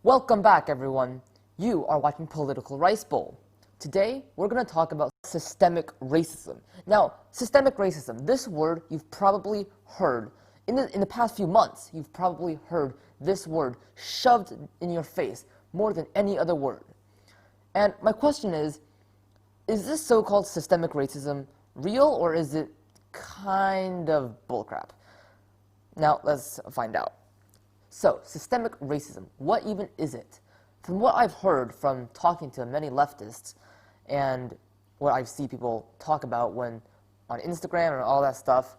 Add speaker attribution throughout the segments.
Speaker 1: Welcome back, everyone. You are watching Political Rice Bowl. Today, we're going to talk about systemic racism. Now, systemic racism, this word you've probably heard. In the past few months, you've probably heard this word shoved in your face more than any other word. And my question is this so-called systemic racism real, or is it kind of bullcrap? Now, let's find out. So, systemic racism, what even is it? From what I've heard from talking to many leftists and what I see people talk about when on Instagram and all that stuff,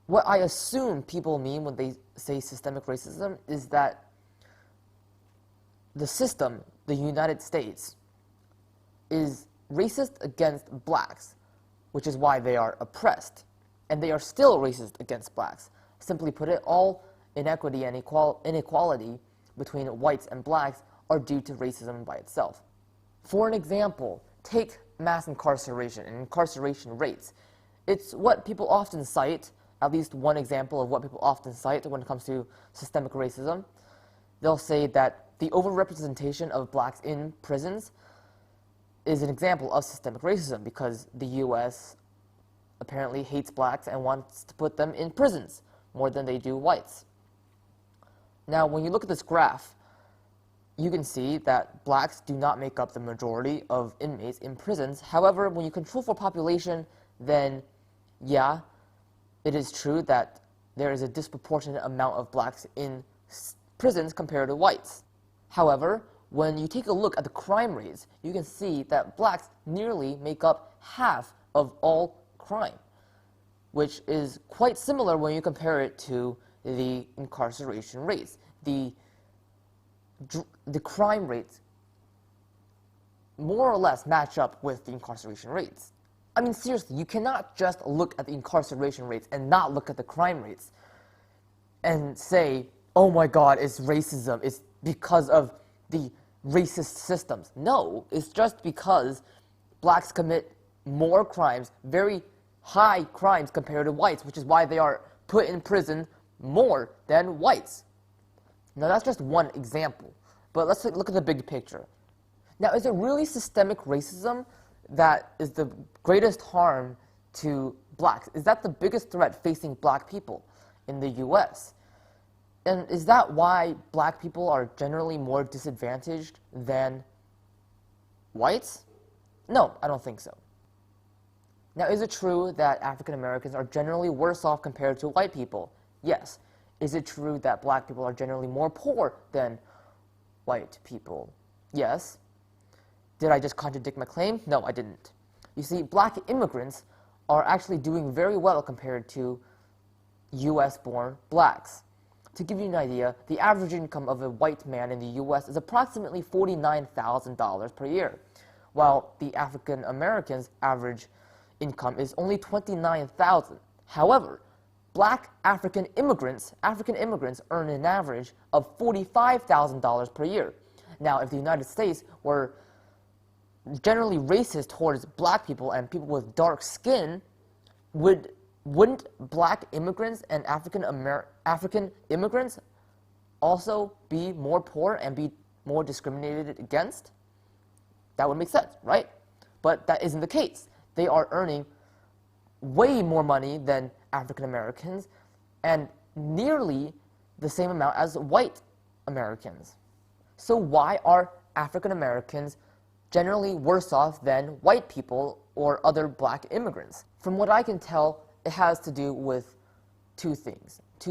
Speaker 1: what I assume people mean when they say systemic racism is that the system, the United States, is racist against blacks, which is why they are oppressed. And they are still racist against blacks. Simply put it, all inequity and inequality between whites and blacks are due to racism by itself. For an example, take mass incarceration and incarceration rates. It's what people often cite, at least one example of what people often cite when it comes to systemic racism. They'll say that the overrepresentation of blacks in prisons is an example of systemic racism because the U.S. apparently hates blacks and wants to put them in prisons more than they do whites. Now, when you look at this graph, you can see that blacks do not make up the majority of inmates in prisons. However, when you control for population, then yeah, it is true that there is a disproportionate amount of blacks in prisons compared to whites. However, when you take a look at the crime rates, you can see that blacks nearly make up half of all crime, which is quite similar when you compare it to the incarceration rates. The crime rates more or less match up with the incarceration rates. I mean, seriously, you cannot just look at the incarceration rates and not look at the crime rates and say, oh my God, it's racism, it's because of the racist systems. No, it's just because blacks commit more crimes, very high crimes compared to whites, which is why they are put in prison more than whites. Now, that's just one example, but let's look at the big picture. Now, is it really systemic racism that is the greatest harm to blacks? Is that the biggest threat facing black people in the U.S.? And is that why black people are generally more disadvantaged than whites? No, I don't think so. Now, is it true that African Americans are generally worse off compared to white people? Yes. Is it true that black people are generally more poor than white people? Yes. Did I just contradict my claim? No, I didn't. You see, black immigrants are actually doing very well compared to U.S.-born blacks. To give you an idea, the average income of a white man in the U.S. is approximately $49,000 per year, while the African Americans' average income is only $29,000. However, black African immigrants earn an average of $45,000 per year. Now, if the United States were generally racist towards black people and people with dark skin, wouldn't black immigrants and African immigrants also be more poor and be more discriminated against? That would make sense, right? But that isn't the case. They are earning way more money than African Americans and nearly the same amount as white Americans. So why are African Americans generally worse off than white people or other black immigrants? From what I can tell, it has to do with two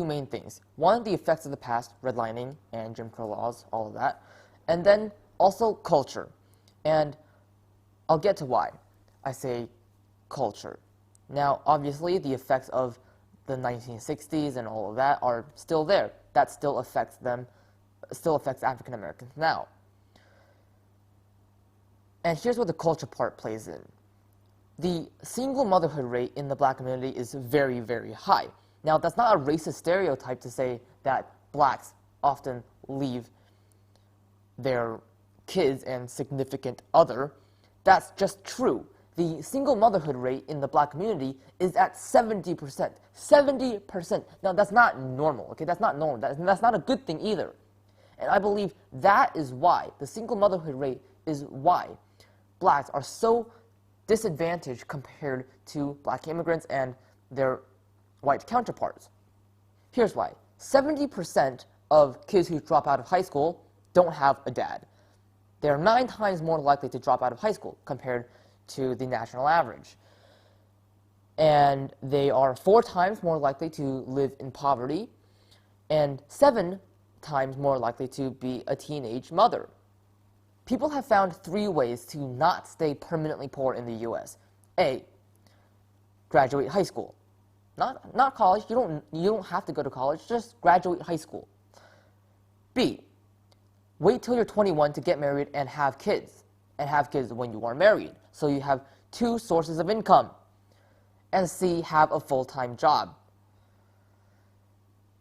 Speaker 1: main things. One, the effects of the past, redlining and Jim Crow laws, all of that. And then also culture. And I'll get to why I say culture. Now, obviously, the effects of the 1960s and all of that are still there. That still affects them, still affects African Americans now. And here's where the culture part plays in. The single motherhood rate in the black community is very, very high. Now, that's not a racist stereotype to say that blacks often leave their kids and significant other. That's just true. The single motherhood rate in the black community is at 70%. 70%. Now, that's not normal, okay? That's not normal. That's not a good thing either. And I believe that is why, the single motherhood rate is why blacks are so disadvantaged compared to black immigrants and their white counterparts. Here's why. 70% of kids who drop out of high school don't have a dad. They are 9 times more likely to drop out of high school compared to the national average. And they are 4 times more likely to live in poverty and 7 times more likely to be a teenage mother. People have found 3 ways to not stay permanently poor in the U.S. A, graduate high school. Not college. You don't have to go to college. Just graduate high school. B, wait till you're 21 to get married and have kids. And have kids when you are married. So you have 2 sources of income. And C, have a full-time job.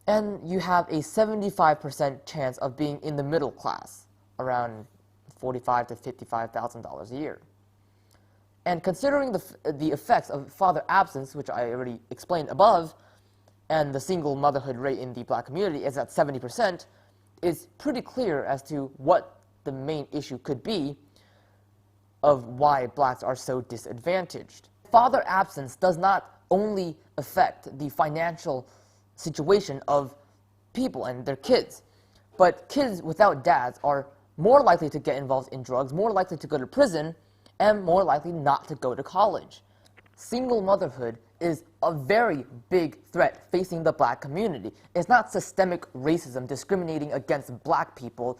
Speaker 1: And you have a 75% chance of being in the middle class, around $45,000 to $55,000 a year. And considering the effects of father absence, which I already explained above, and the single motherhood rate in the black community is at 70%, it's pretty clear as to what the main issue could be of why blacks are so disadvantaged. Father absence does not only affect the financial situation of people and their kids, but kids without dads are more likely to get involved in drugs, more likely to go to prison, and more likely not to go to college. Single motherhood is a very big threat facing the black community. It's not systemic racism discriminating against black people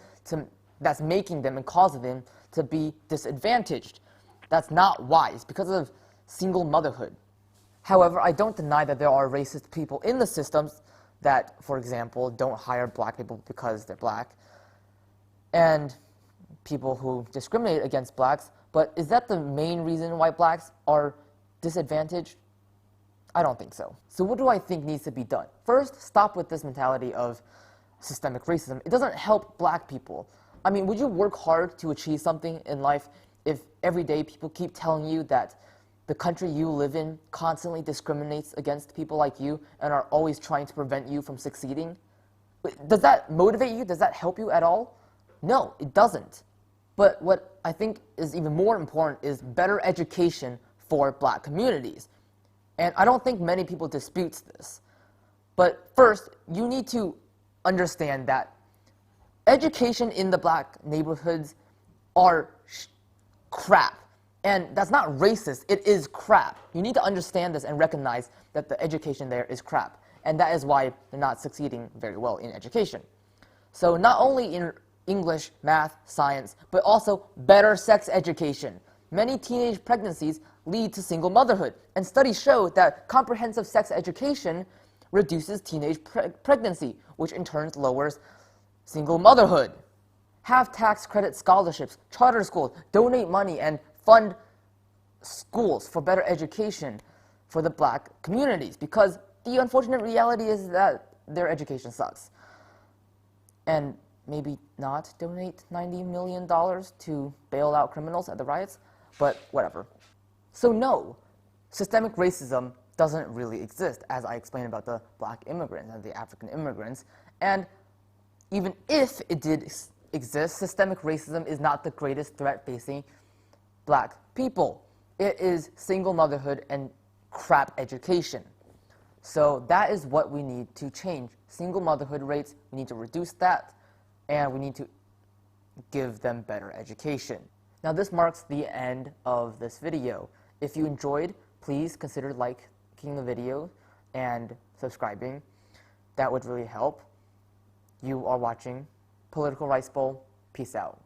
Speaker 1: that's making them and causing them to be disadvantaged. That's not why. It's because of single motherhood. However, I don't deny that there are racist people in the systems that, for example, don't hire black people because they're black, and people who discriminate against blacks. But is that the main reason why blacks are disadvantaged? I don't think so. So what do I think needs to be done? First, stop with this mentality of systemic racism. It doesn't help black people. I mean, would you work hard to achieve something in life if every day people keep telling you that the country you live in constantly discriminates against people like you and are always trying to prevent you from succeeding? Does that motivate you? Does that help you at all? No, it doesn't. But what I think is even more important is better education for black communities. And I don't think many people dispute this. But first, you need to understand that education in the black neighborhoods are crap. And that's not racist, it is crap. You need to understand this and recognize that the education there is crap. And that is why they're not succeeding very well in education. So not only in English, math, science, but also better sex education. Many teenage pregnancies lead to single motherhood, and studies show that comprehensive sex education reduces teenage pregnancy, which in turn lowers single motherhood. Have tax credit scholarships, charter schools, donate money, and fund schools for better education for the black communities, because the unfortunate reality is that their education sucks. And maybe not donate $90 million to bail out criminals at the riots, but whatever. So no, systemic racism doesn't really exist, as I explained about the black immigrants and the African immigrants. And even if it did exist, systemic racism is not the greatest threat facing black people. It is single motherhood and crap education. So that is what we need to change. Single motherhood rates, we need to reduce that, and we need to give them better education. Now this marks the end of this video. If you enjoyed, please consider liking the video and subscribing. That would really help. You are watching Political Rice Bowl. Peace out.